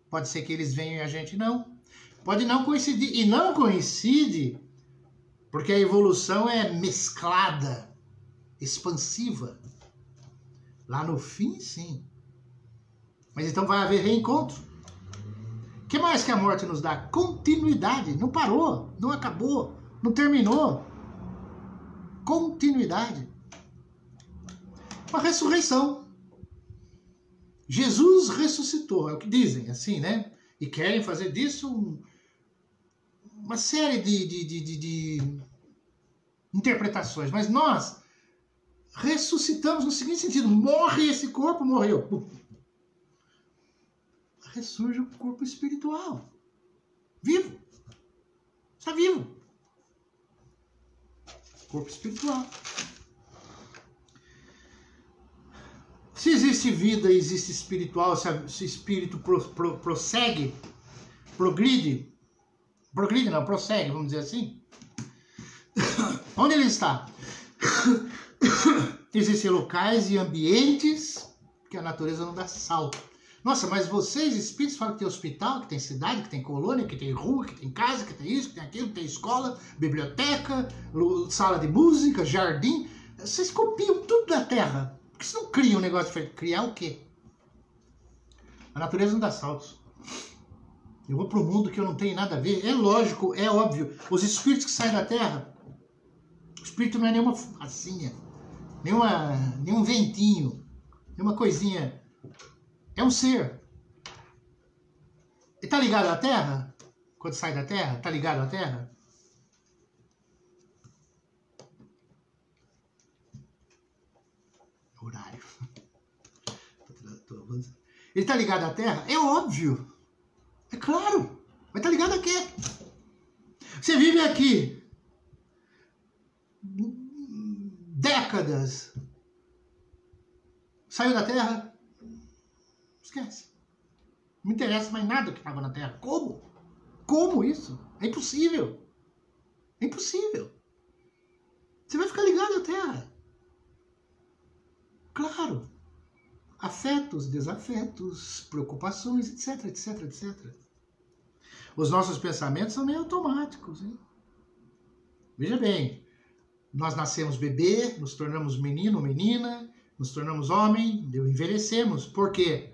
Pode ser que eles venham e a gente não. Pode não coincidir. E não coincide porque a evolução é mesclada, expansiva. Lá no fim, sim. Mas então vai haver reencontro. O que mais que a morte nos dá? Continuidade. Não parou, não acabou, não terminou. Continuidade. Uma ressurreição. Jesus ressuscitou, é o que dizem, assim, né? E querem fazer disso uma série de interpretações. Mas nós ressuscitamos no seguinte sentido: morre esse corpo, morreu. Ressurge o corpo espiritual. Vivo. Está vivo. Corpo espiritual. Se existe vida, existe espiritual, se o espírito prossegue, progride, não, prossegue, vamos dizer assim. Onde ele está? Existem locais e ambientes que a natureza não dá salto. Nossa, mas vocês, espíritos, falam que tem hospital, que tem cidade, que tem colônia, que tem rua, que tem casa, que tem isso, que tem aquilo, que tem escola, biblioteca, sala de música, jardim. Vocês copiam tudo da Terra. Por que vocês não criam um negócio diferente? Criar o quê? A natureza não dá saltos. Eu vou para um mundo que eu não tenho nada a ver. É lógico, é óbvio. Os espíritos que saem da Terra, o espírito não é nenhuma fumacinha, nenhum ventinho, nenhuma coisinha. É um ser. Ele tá ligado à Terra? Quando sai da Terra? Tá ligado à Terra? Horário. Ele tá ligado à Terra? É óbvio. É claro. Mas tá ligado a quê? Você vive aqui décadas. Saiu da Terra? Esquece. Não me interessa mais nada que estava na Terra. Como? Como isso? É impossível. É impossível. Você vai ficar ligado à Terra. Claro. Afetos, desafetos, preocupações, etc, etc, etc. Os nossos pensamentos são meio automáticos, hein? Veja bem, nós nascemos bebê, nos tornamos menino, menina, nos tornamos homem, envelhecemos. Por quê?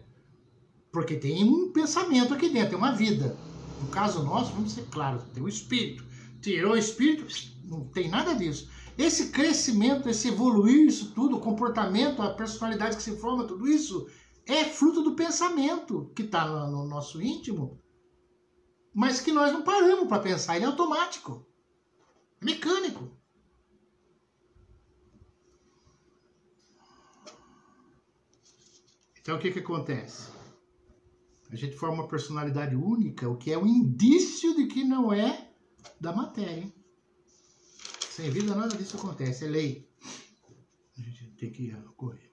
Porque tem um pensamento aqui dentro, tem uma vida. No caso nosso, vamos ser claros, tem um espírito. Tirou o espírito, não tem nada disso. Esse crescimento, esse evoluir, isso tudo, o comportamento, a personalidade que se forma, tudo isso, é fruto do pensamento que está no nosso íntimo, mas que nós não paramos para pensar. Ele é automático, é mecânico. Então o que acontece? A gente forma uma personalidade única, o que é um indício de que não é da matéria. Sem vida nada disso acontece, é lei. A gente tem que ocorrer.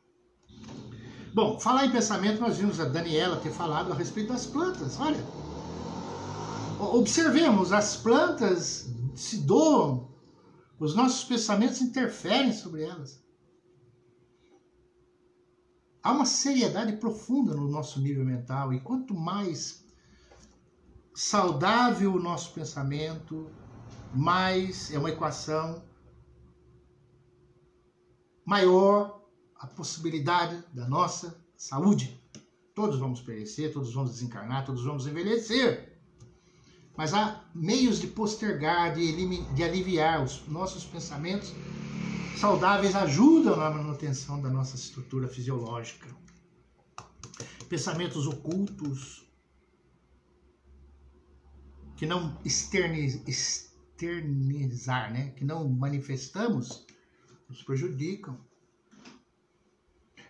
Bom, falar em pensamento, nós vimos a Daniela ter falado a respeito das plantas. Olha, observemos, as plantas se doam, os nossos pensamentos interferem sobre elas. Há uma seriedade profunda no nosso nível mental, e quanto mais saudável o nosso pensamento, mais é uma equação, maior a possibilidade da nossa saúde. Todos vamos perecer, todos vamos desencarnar, todos vamos envelhecer. Mas há meios de postergar, de aliviar os nossos pensamentos saudáveis, ajudam na manutenção da nossa estrutura fisiológica. Pensamentos ocultos, que não externizar, né? Que não manifestamos, nos prejudicam.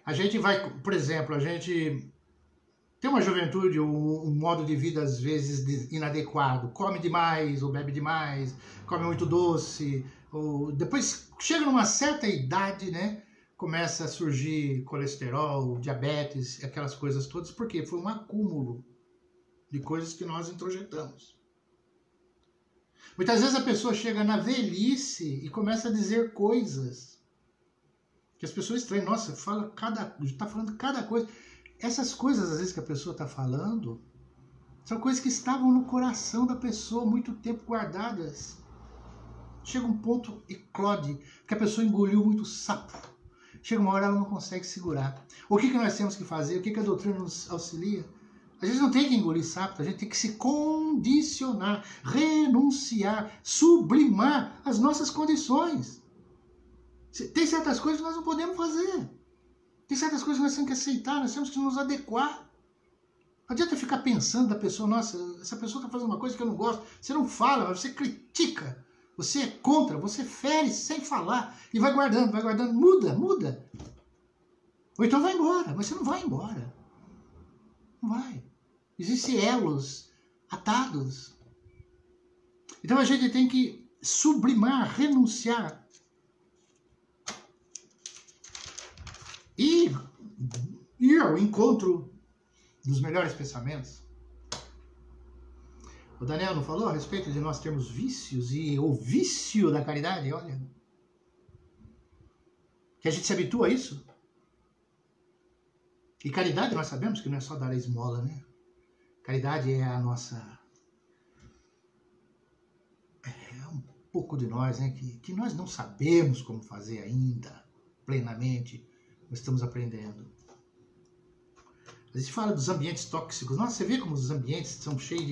A gente vai, por exemplo, a gente tem uma juventude, um modo de vida às vezes inadequado, come demais ou bebe demais, come muito doce, ou depois chega numa certa idade, né? Começa a surgir colesterol, diabetes, aquelas coisas todas, porque foi um acúmulo de coisas que nós introjetamos. Muitas vezes a pessoa chega na velhice e começa a dizer coisas que as pessoas estranham. Nossa, está falando cada coisa. Essas coisas, às vezes, que a pessoa está falando, são coisas que estavam no coração da pessoa há muito tempo guardadas. Chega um ponto eclode, que a pessoa engoliu muito sapo, chega uma hora ela não consegue segurar. O que nós temos que fazer? O que a doutrina nos auxilia? A gente não tem que engolir sapo, a gente tem que se condicionar, renunciar, sublimar as nossas condições. Tem certas coisas que nós não podemos fazer. Tem certas coisas que nós temos que aceitar, nós temos que nos adequar. Não adianta ficar pensando da pessoa, nossa, essa pessoa está fazendo uma coisa que eu não gosto. Você não fala, mas você critica. Você é contra, você fere sem falar. E vai guardando, muda. Ou então vai embora, mas você não vai embora. Não vai. Existem elos atados. Então a gente tem que sublimar, renunciar. E ir ao encontro dos melhores pensamentos. O Daniel não falou a respeito de nós termos vícios e o vício da caridade, olha. Que a gente se habitua a isso. E caridade nós sabemos que não é só dar a esmola, né? Caridade é a nossa... É um pouco de nós, né? Que nós não sabemos como fazer ainda, plenamente. Nós estamos aprendendo. A gente fala dos ambientes tóxicos. Nossa, você vê como os ambientes são cheios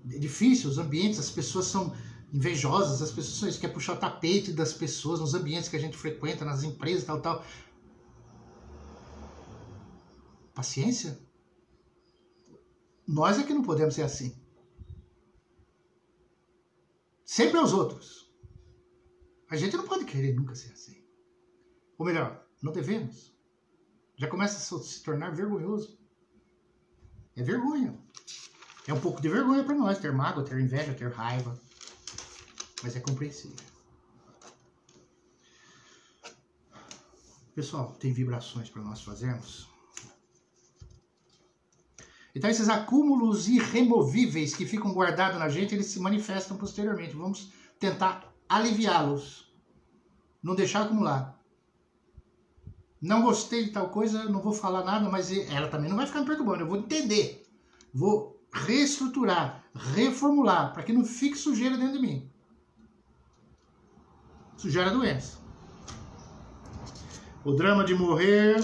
de difíceis, os ambientes, as pessoas são invejosas, as pessoas querem puxar o tapete das pessoas nos ambientes que a gente frequenta, nas empresas, tal. Paciência. Nós é que não podemos ser assim. Sempre aos outros. A gente não pode querer nunca ser assim. Ou melhor, não devemos. Já começa a se tornar vergonhoso. É vergonha. É um pouco de vergonha para nós ter mágoa, ter inveja, ter raiva. Mas é compreensível. Pessoal, tem vibrações para nós fazermos. Então esses acúmulos irremovíveis que ficam guardados na gente, eles se manifestam posteriormente. Vamos tentar aliviá-los. Não deixar acumular. Não gostei de tal coisa, não vou falar nada, mas ela também não vai ficar me perturbando. Eu vou entender. Vou reestruturar, reformular, para que não fique sujeira dentro de mim. Sujeira é doença. O drama de morrer...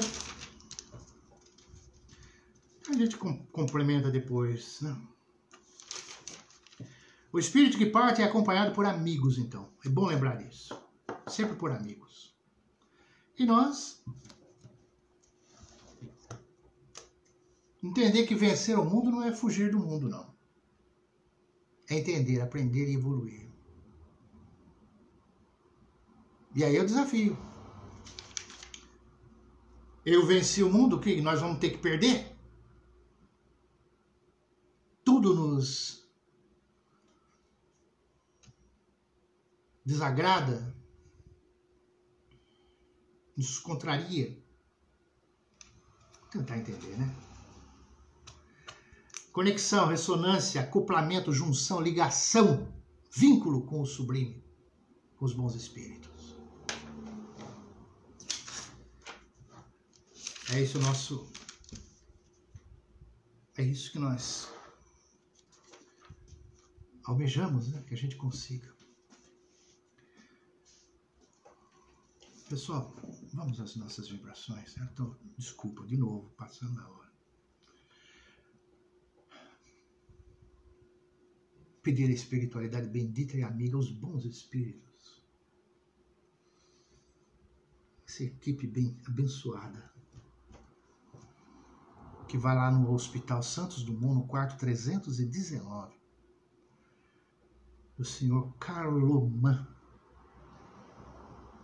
A gente complementa depois, né? O espírito que parte é acompanhado por amigos, então. É bom lembrar disso. Sempre por amigos. E nós... Entender que vencer o mundo não é fugir do mundo, não. É entender, aprender e evoluir. E aí é o desafio. Eu venci o mundo, o que nós vamos ter que perder? Tudo nos desagrada, nos contraria. Vou tentar entender, né? Conexão, ressonância, acoplamento, junção, ligação, vínculo com o sublime, com os bons espíritos. É isso nosso... É isso que nós almejamos, né? Que a gente consiga. Pessoal, vamos às nossas vibrações, certo? Desculpa, de novo, passando a hora. Pedir a espiritualidade bendita e amiga aos bons espíritos. Essa equipe bem abençoada. Que vai lá no Hospital Santos Dumont, no quarto 319. O senhor Carloman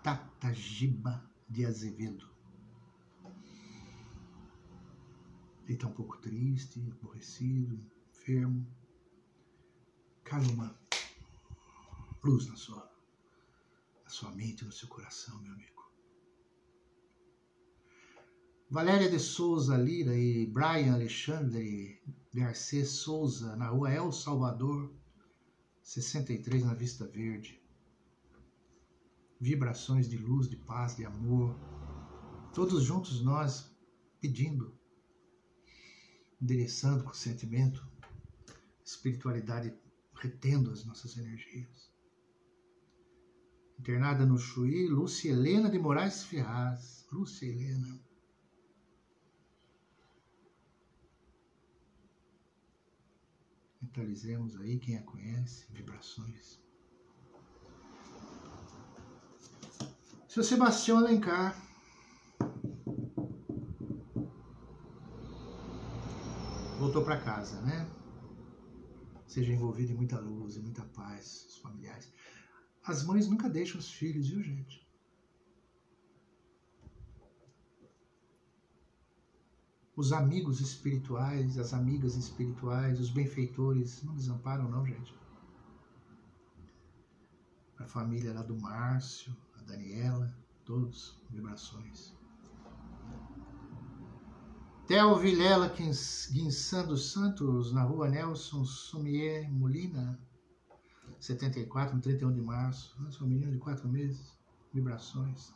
Tatagiba de Azevedo. Ele está um pouco triste, aborrecido, enfermo. Carloman, luz na sua mente, no seu coração, meu amigo. Valéria de Souza Lira e Brian Alexandre Garcês Souza, na rua El Salvador, 63, na Vista Verde. Vibrações de luz, de paz, de amor. Todos juntos nós pedindo, endereçando com sentimento, espiritualidade retendo as nossas energias. Internada no Chuí, Lúcia Helena de Moraes Ferraz. Lúcia Helena. Mentalizemos aí, quem a conhece, vibrações. Seu Sebastião Alencar. Voltou para casa, né? Seja envolvido em muita luz e muita paz, os familiares. As mães nunca deixam os filhos, viu, gente? Os amigos espirituais, as amigas espirituais, os benfeitores, não desamparam não, gente. A família lá do Márcio, a Daniela, todos, vibrações. Theo Vilela Guinçan dos Santos, na rua Nelson Sumier Molina, 74, no 31 de março. Nossa, um menino de 4 meses. Vibrações.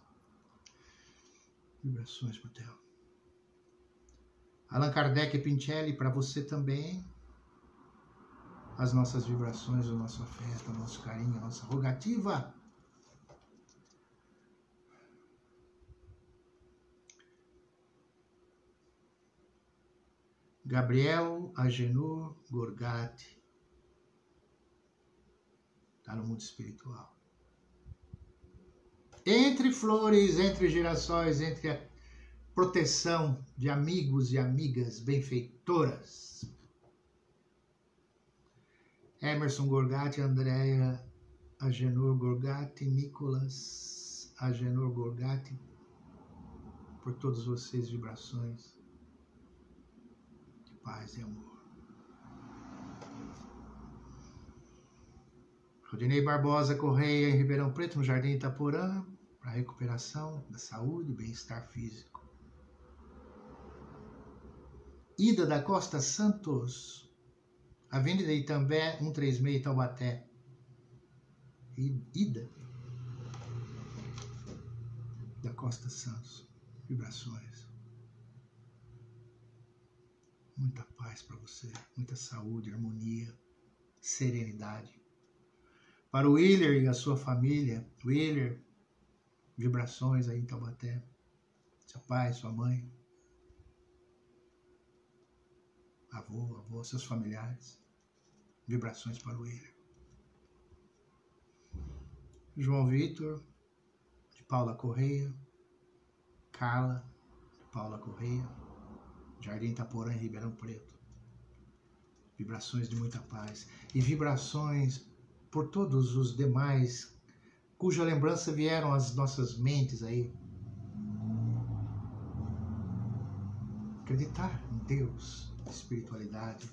Vibrações pro Theo. Allan Kardec Pincelli, para você também. As nossas vibrações, o nosso afeto, o nosso carinho, a nossa rogativa. Gabriel Agenor Gorgati. Está no mundo espiritual. Entre flores, entre girassóis, entre a proteção de amigos e amigas benfeitoras. Emerson Gorgati, Andréa Agenor Gorgati, Nicolas Agenor Gorgati, por todos vocês, vibrações de paz e amor. Rodinei Barbosa Correia, em Ribeirão Preto, no Jardim Itaporã, para recuperação da saúde e bem-estar físico. Ida da Costa Santos, Avenida Itambé, 136, Taubaté. Ida da Costa Santos, vibrações. Muita paz para você, muita saúde, harmonia, serenidade. Para o Willer e a sua família, Willer, vibrações aí em Taubaté. Seu pai, sua mãe, avô, seus familiares. Vibrações para o Willer. João Vitor, de Paula Correia. Carla, de Paula Correia. Jardim Itaporã, em Ribeirão Preto. Vibrações de muita paz. E vibrações por todos os demais cuja lembrança vieram às nossas mentes aí. Acreditar em Deus, espiritualidade.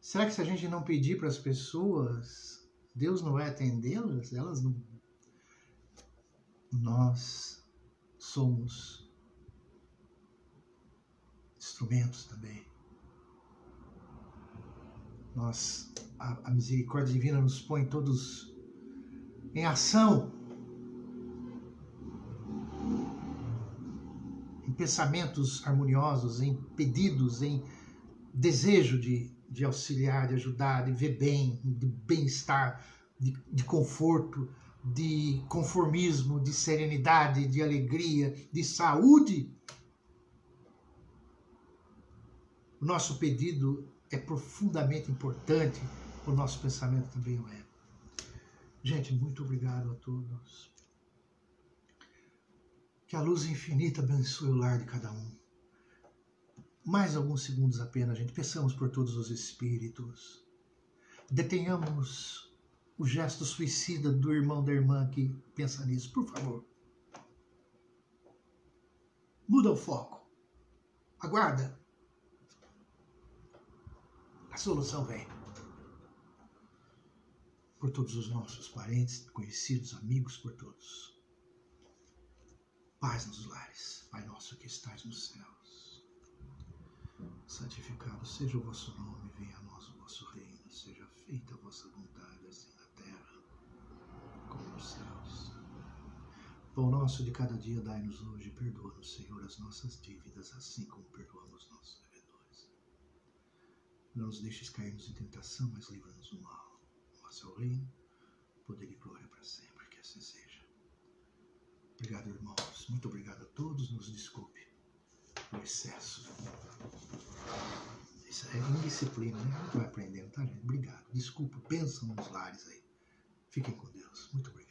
Será que se a gente não pedir para as pessoas, Deus não vai atendê-las? Elas não... Nós somos instrumentos também. A misericórdia divina nos põe todos em ação, em pensamentos harmoniosos, em pedidos, em desejo de auxiliar, de ajudar, de ver bem, de bem-estar, de conforto, de conformismo, de serenidade, de alegria, de saúde. O nosso pedido é profundamente importante, o nosso pensamento também o é. Gente, muito obrigado a todos. Que a luz infinita abençoe o lar de cada um. Mais alguns segundos apenas, gente. Peçamos por todos os espíritos. Detenhamos o gesto suicida do irmão, da irmã que pensa nisso, por favor. Muda o foco. Aguarda. A solução vem. Por todos os nossos parentes, conhecidos, amigos, por todos. Paz nos lares. Pai nosso que estais nos céus. Santificado seja o vosso nome, venha a nós o vosso reino, seja feita a vossa vontade, assim na terra como nos céus. Pão nosso de cada dia dai-nos hoje, perdoa-nos, Senhor, as nossas dívidas, assim como perdoamos nossos devedores. Não nos deixes cairmos em tentação, mas livra-nos do mal. seu reino, poder e glória para sempre, que assim seja. Obrigado, irmãos. Muito obrigado a todos. Nos desculpe o excesso. Isso é indisciplina, né? A gente vai aprendendo, tá, gente? Obrigado. Desculpa. Pensam nos lares aí. Fiquem com Deus. Muito obrigado.